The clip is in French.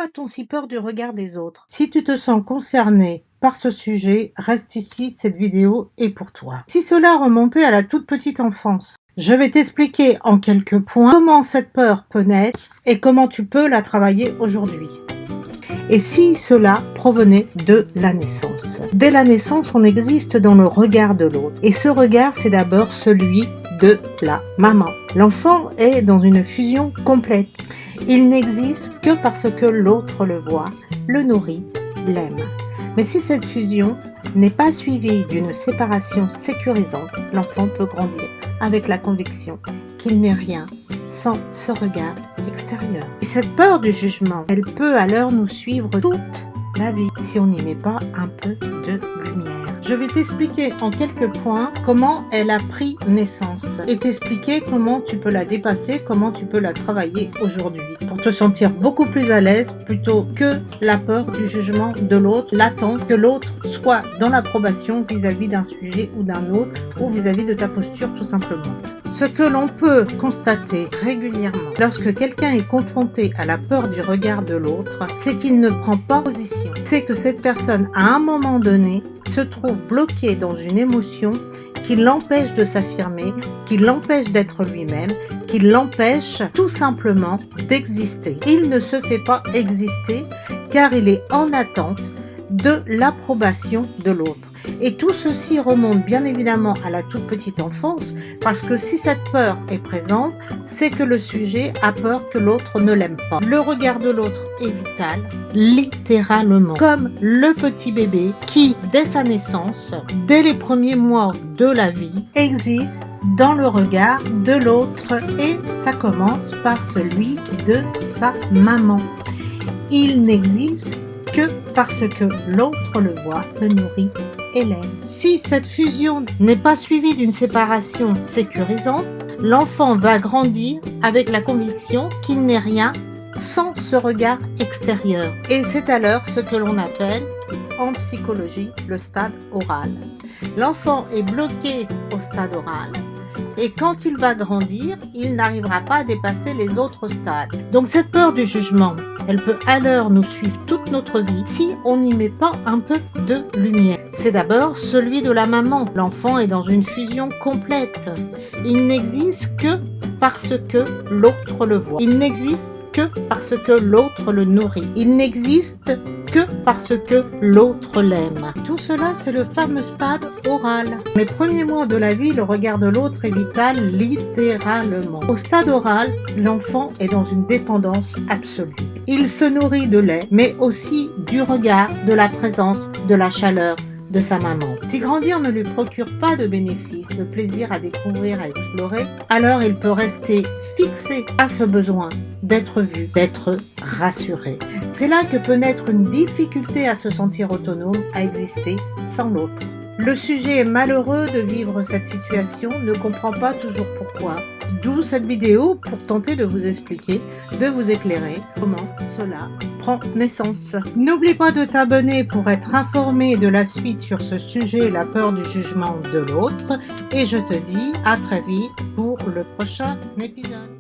Pourquoi a-t-on si peur du regard des autres? Si tu te sens concerné par ce sujet, reste ici, cette vidéo est pour toi. Si cela remontait à la toute petite enfance, je vais t'expliquer en quelques points comment cette peur peut naître et comment tu peux la travailler aujourd'hui. Et si cela provenait de la naissance? Dès la naissance, on existe dans le regard de l'autre. Et ce regard, c'est d'abord celui de la maman. L'enfant est dans une fusion complète. Il n'existe que parce que l'autre le voit, le nourrit, l'aime. Mais si cette fusion n'est pas suivie d'une séparation sécurisante, l'enfant peut grandir avec la conviction qu'il n'est rien sans ce regard extérieur. Et cette peur du jugement, elle peut alors nous suivre toute la vie si on n'y met pas un peu de lumière. Je vais t'expliquer en quelques points comment elle a pris naissance et t'expliquer comment tu peux la dépasser, comment tu peux la travailler aujourd'hui pour te sentir beaucoup plus à l'aise plutôt que la peur du jugement de l'autre, l'attente que l'autre soit dans l'approbation vis-à-vis d'un sujet ou d'un autre ou vis-à-vis de ta posture tout simplement. Ce que l'on peut constater régulièrement lorsque quelqu'un est confronté à la peur du regard de l'autre, c'est qu'il ne prend pas position. C'est que cette personne, à un moment donné, se trouve bloquée dans une émotion qui l'empêche de s'affirmer, qui l'empêche d'être lui-même, qui l'empêche tout simplement d'exister. Il ne se fait pas exister car il est en attente de l'approbation de l'autre. Et tout ceci remonte bien évidemment à la toute petite enfance, parce que si cette peur est présente, c'est que le sujet a peur que l'autre ne l'aime pas. Le regard de l'autre est vital, littéralement, comme le petit bébé qui, dès sa naissance, dès les premiers mois de la vie, existe dans le regard de l'autre et ça commence par celui de sa maman. Il n'existe que parce que l'autre le voit, le nourrit et l'aime. Si cette fusion n'est pas suivie d'une séparation sécurisante, l'enfant va grandir avec la conviction qu'il n'est rien sans ce regard extérieur. Et c'est alors ce que l'on appelle en psychologie le stade oral. L'enfant est bloqué au stade oral. Et quand il va grandir, il n'arrivera pas à dépasser les autres stades. Donc cette peur du jugement, elle peut alors nous suivre toute notre vie si on n'y met pas un peu de lumière. C'est d'abord celui de la maman. L'enfant est dans une fusion complète. Il n'existe que parce que l'autre le voit. Il n'existe que parce que l'autre le nourrit. Il n'existe que parce que l'autre l'aime. Tout cela, c'est le fameux stade oral. Dans les premiers mois de la vie, le regard de l'autre est vital, littéralement. Au stade oral, l'enfant est dans une dépendance absolue. Il se nourrit de lait, mais aussi du regard, de la présence, de la chaleur de sa maman. Si grandir ne lui procure pas de bénéfices, de plaisir à découvrir, à explorer, alors il peut rester fixé à ce besoin d'être vu, d'être rassuré. C'est là que peut naître une difficulté à se sentir autonome, à exister sans l'autre. Le sujet est malheureux de vivre cette situation, ne comprend pas toujours pourquoi. D'où cette vidéo pour tenter de vous expliquer, de vous éclairer comment cela prend naissance. N'oublie pas de t'abonner pour être informé de la suite sur ce sujet, la peur du jugement de l'autre. Et je te dis à très vite pour le prochain épisode.